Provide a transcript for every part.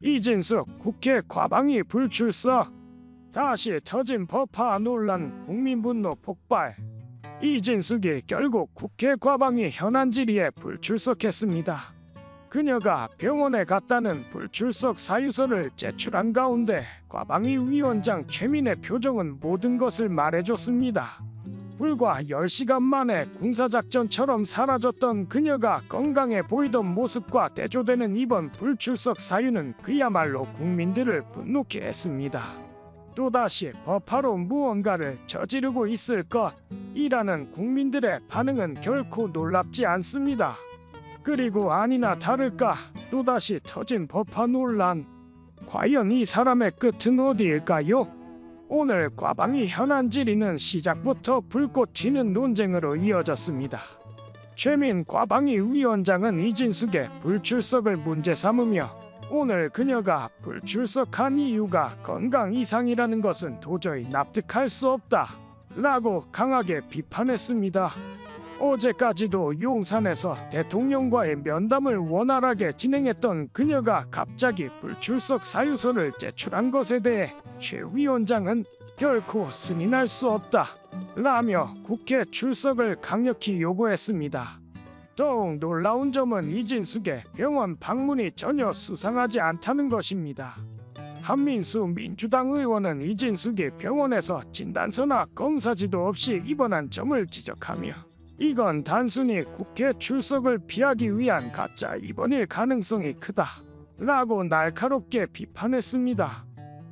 이진숙 국회 과방위 불출석. 다시 터진 법화 논란, 국민 분노 폭발. 이진숙이 결국 국회 과방위 현안 질의에 불출석했습니다. 그녀가 병원에 갔다는 불출석 사유서를 제출한 가운데 과방위 위원장 최민의 표정은 모든 것을 말해줬습니다. 불과 10시간 만에 군사작전처럼 사라졌던 그녀가 건강해 보이던 모습과 대조되는 이번 불출석 사유는 그야말로 국민들을 분노케 했습니다. 또다시 법화로 무언가를 저지르고 있을 것이라는 국민들의 반응은 결코 놀랍지 않습니다. 그리고 아니나 다를까 또다시 터진 법화 논란. 과연 이 사람의 끝은 어디일까요? 오늘 과방위 현안 질의는 시작부터 불꽃 튀는 논쟁으로 이어졌습니다. 최민 과방위 위원장은 이진숙의 불출석을 문제 삼으며 오늘 그녀가 불출석한 이유가 건강 이상이라는 것은 도저히 납득할 수 없다 라고 강하게 비판했습니다. 어제까지도 용산에서 대통령과의 면담을 원활하게 진행했던 그녀가 갑자기 불출석 사유서를 제출한 것에 대해 최 위원장은 결코 승인할 수 없다 라며 국회 출석을 강력히 요구했습니다. 더욱 놀라운 점은 이진숙의 병원 방문이 전혀 수상하지 않다는 것입니다. 한민수 민주당 의원은 이진숙이 병원에서 진단서나 검사지도 없이 입원한 점을 지적하며 이건 단순히 국회 출석을 피하기 위한 가짜 입원일 가능성이 크다 라고 날카롭게 비판했습니다.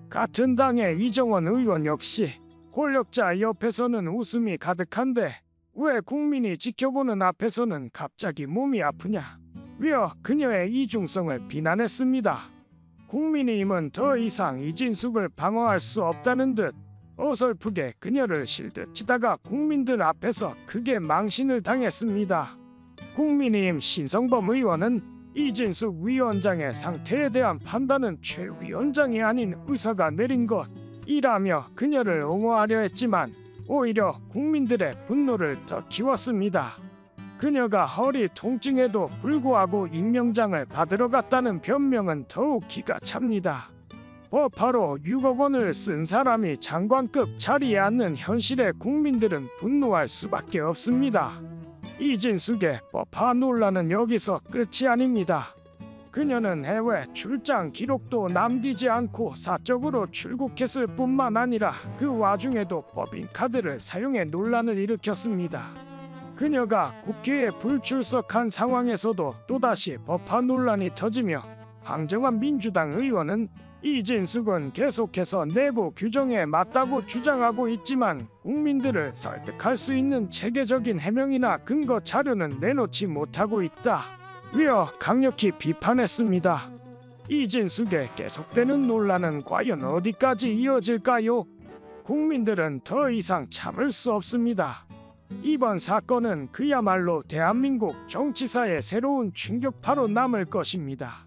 같은 당의 이정원 의원 역시 권력자 옆에서는 웃음이 가득한데 왜 국민이 지켜보는 앞에서는 갑자기 몸이 아프냐 며 그녀의 이중성을 비난했습니다. 국민의힘은 더 이상 이진숙을 방어할 수 없다는 듯 어설프게 그녀를 실드 치다가 국민들 앞에서 크게 망신을 당했습니다. 국민의힘 신성범 의원은 이진숙 위원장의 상태에 대한 판단은 최 위원장이 아닌 의사가 내린 것이라며 그녀를 옹호하려 했지만 오히려 국민들의 분노를 더 키웠습니다. 그녀가 허리 통증에도 불구하고 임명장을 받으러 갔다는 변명은 더욱 기가 찹니다. 법화로 6억 원을 쓴 사람이 장관급 자리에 앉는 현실에 국민들은 분노할 수밖에 없습니다. 이진숙의 법화 논란은 여기서 끝이 아닙니다. 그녀는 해외 출장 기록도 남기지 않고 사적으로 출국했을 뿐만 아니라 그 와중에도 법인카드를 사용해 논란을 일으켰습니다. 그녀가 국회에 불출석한 상황에서도 또다시 법화 논란이 터지며 황정환 민주당 의원은 이진숙은 계속해서 내부 규정에 맞다고 주장하고 있지만 국민들을 설득할 수 있는 체계적인 해명이나 근거 자료는 내놓지 못하고 있다 며 강력히 비판했습니다. 이진숙의 계속되는 논란은 과연 어디까지 이어질까요? 국민들은 더 이상 참을 수 없습니다. 이번 사건은 그야말로 대한민국 정치사의 새로운 충격파로 남을 것입니다.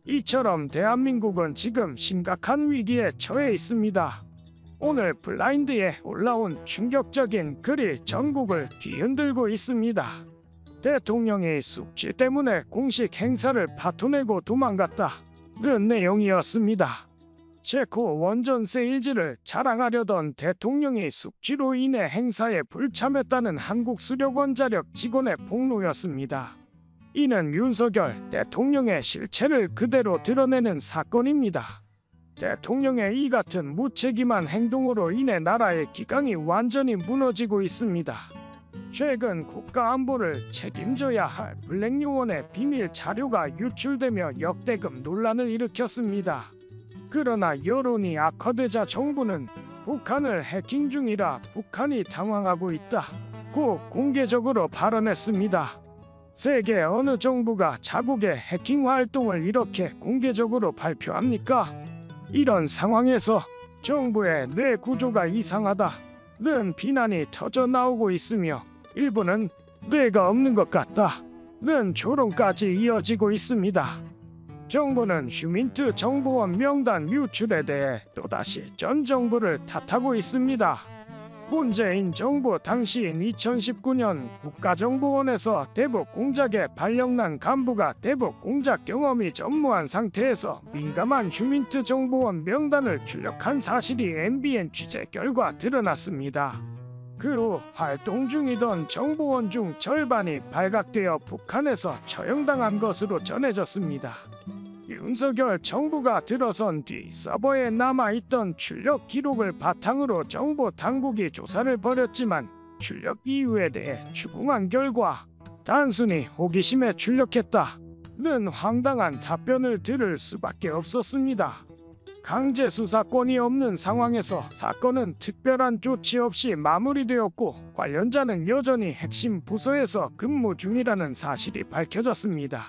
이처럼 대한민국은 지금 심각한 위기에 처해 있습니다. 오늘 블라인드에 올라온 충격적인 글이 전국을 뒤흔들고 있습니다. 대통령이 숙취 때문에 공식 행사를 파토내고 도망갔다는 내용이었습니다. 체코 원전 세일즈를 자랑하려던 대통령이 숙취로 인해 행사에 불참했다는 한국수력원자력 직원의 폭로였습니다. 이는 윤석열 대통령의 실체를 그대로 드러내는 사건입니다. 대통령의 이 같은 무책임한 행동으로 인해 나라의 기강이 완전히 무너지고 있습니다. 최근 국가안보를 책임져야 할 블랙요원의 비밀 자료가 유출되며 역대급 논란을 일으켰습니다. 그러나 여론이 악화되자 정부는 북한을 해킹 중이라 북한이 당황하고 있다고 공개적으로 발언했습니다. 세계 어느 정부가 자국의 해킹 활동을 이렇게 공개적으로 발표합니까? 이런 상황에서 정부의 뇌 구조가 이상하다는 비난이 터져 나오고 있으며 일부는 뇌가 없는 것 같다는 조롱까지 이어지고 있습니다. 정부는 휴민트 정보원 명단 유출에 대해 또다시 전 정부를 탓하고 있습니다. 문재인 정부 당시인 2019년 국가정보원에서 대북 공작에 발령난 간부가 대북 공작 경험이 전무한 상태에서 민감한 휴민트 정보원 명단을 출력한 사실이 MBN 취재 결과 드러났습니다. 그 후 활동 중이던 정보원 중 절반이 발각되어 북한에서 처형당한 것으로 전해졌습니다. 윤석열 정부가 들어선 뒤 서버에 남아있던 출력 기록을 바탕으로 정보 당국이 조사를 벌였지만 출력 이유에 대해 추궁한 결과 단순히 호기심에 출력했다는 황당한 답변을 들을 수밖에 없었습니다. 강제 수사권이 없는 상황에서 사건은 특별한 조치 없이 마무리되었고 관련자는 여전히 핵심 부서에서 근무 중이라는 사실이 밝혀졌습니다.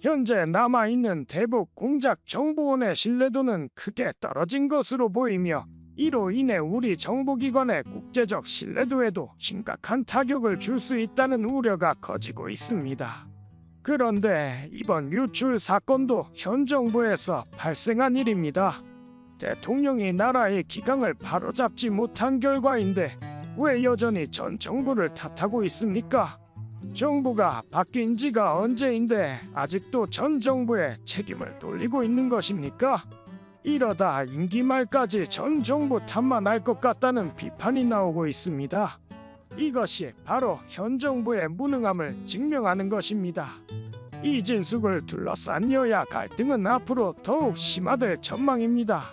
현재 남아있는 대북 공작 정보원의 신뢰도는 크게 떨어진 것으로 보이며 이로 인해 우리 정보기관의 국제적 신뢰도에도 심각한 타격을 줄 수 있다는 우려가 커지고 있습니다. 그런데 이번 유출 사건도 현 정부에서 발생한 일입니다. 대통령이 나라의 기강을 바로잡지 못한 결과인데 왜 여전히 전 정부를 탓하고 있습니까? 정부가 바뀐 지가 언제인데 아직도 전 정부에 책임을 돌리고 있는 것입니까? 이러다 임기 말까지 전 정부 탓만 할 것 같다는 비판이 나오고 있습니다. 이것이 바로 현 정부의 무능함을 증명하는 것입니다. 이진숙을 둘러싼 여야 갈등은 앞으로 더욱 심화될 전망입니다.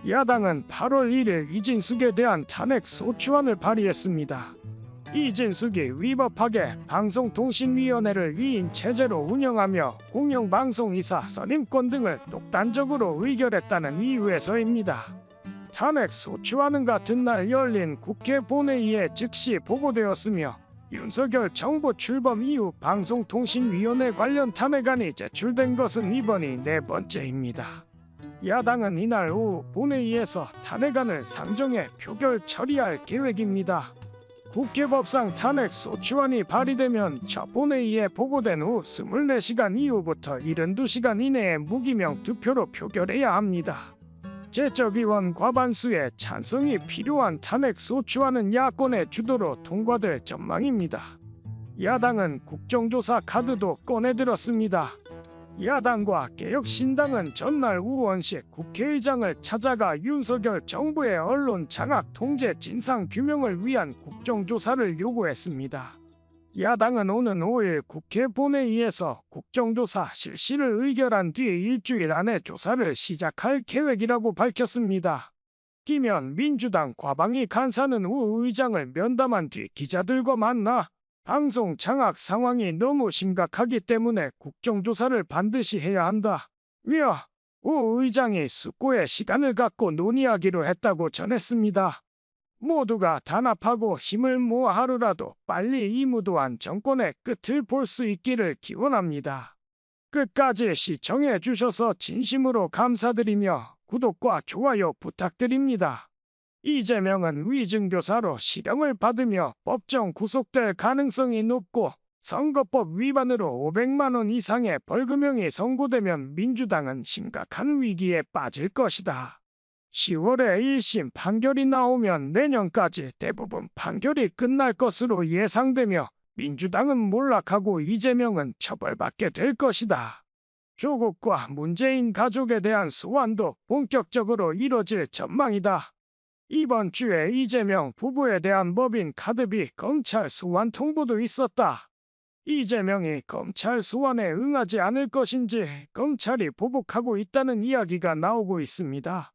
야당은 8월 1일 이진숙에 대한 탄핵 소추안을 발의했습니다. 이진숙이 위법하게 방송통신위원회를 2인 체제로 운영하며 공영방송이사 선임권 등을 독단적으로 의결했다는 이유에서입니다. 탄핵 소추안은 같은 날 열린 국회 본회의에 즉시 보고되었으며 윤석열 정부 출범 이후 방송통신위원회 관련 탄핵안이 제출된 것은 이번이 4번째입니다. 야당은 이날 오후 본회의에서 탄핵안을 상정해 표결 처리할 계획입니다. 국회법상 탄핵 소추안이 발의되면 첫 본회의에 보고된 후 24시간 이후부터 72시간 이내에 무기명 투표로 표결해야 합니다. 제적의원 과반수의 찬성이 필요한 탄핵 소추안은 야권의 주도로 통과될 전망입니다. 야당은 국정조사 카드도 꺼내들었습니다. 야당과 개혁신당은 전날 우원식 국회의장을 찾아가 윤석열 정부의 언론 장악 통제 진상 규명을 위한 국정조사를 요구했습니다. 야당은 오는 5일 국회 본회의에서 국정조사 실시를 의결한 뒤 일주일 안에 조사를 시작할 계획이라고 밝혔습니다. 김현 민주당 과방위 간사는 우 의장을 면담한 뒤 기자들과 만나 방송 장악 상황이 너무 심각하기 때문에 국정조사를 반드시 해야 한다. 우 의장이 숙고의 시간을 갖고 논의하기로 했다고 전했습니다. 모두가 단합하고 힘을 모아 하루라도 빨리 이 무도한 정권의 끝을 볼 수 있기를 기원합니다. 끝까지 시청해 주셔서 진심으로 감사드리며 구독과 좋아요 부탁드립니다. 이재명은 위증교사로 실형을 받으며 법정 구속될 가능성이 높고 선거법 위반으로 500만 원 이상의 벌금형이 선고되면 민주당은 심각한 위기에 빠질 것이다. 10월에 1심 판결이 나오면 내년까지 대부분 판결이 끝날 것으로 예상되며 민주당은 몰락하고 이재명은 처벌받게 될 것이다. 조국과 문재인 가족에 대한 소환도 본격적으로 이뤄질 전망이다. 이번 주에 이재명 부부에 대한 법인 카드비 검찰 소환 통보도 있었다. 이재명이 검찰 소환에 응하지 않을 것인지 검찰이 보복하고 있다는 이야기가 나오고 있습니다.